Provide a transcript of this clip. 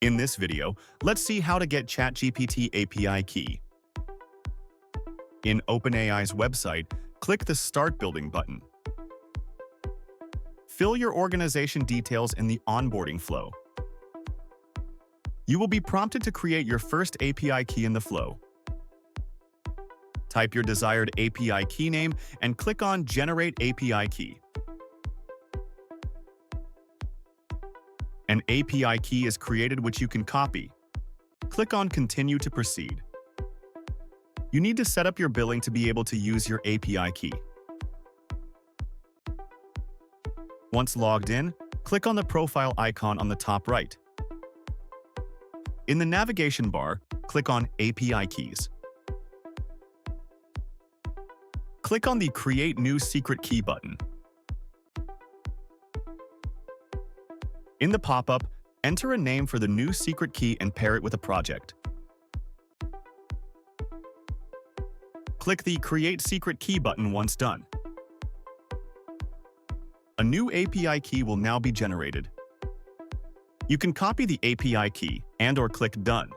In this video, let's see how to get ChatGPT API key. In OpenAI's website, click the Start Building button. Fill your organization details in the onboarding flow. You will be prompted to create your first API key in the flow. Type your desired API key name and click on Generate API Key. An API key is created which you can copy. Click on Continue to proceed. You need to set up your billing to be able to use your API key. Once logged in, click on the profile icon on the top right. In the navigation bar, click on API Keys. Click on the Create New Secret Key button. In the pop-up, enter a name for the new secret key and pair it with a project. Click the Create Secret Key button once done. A new API key will now be generated. You can copy the API key and/or click Done.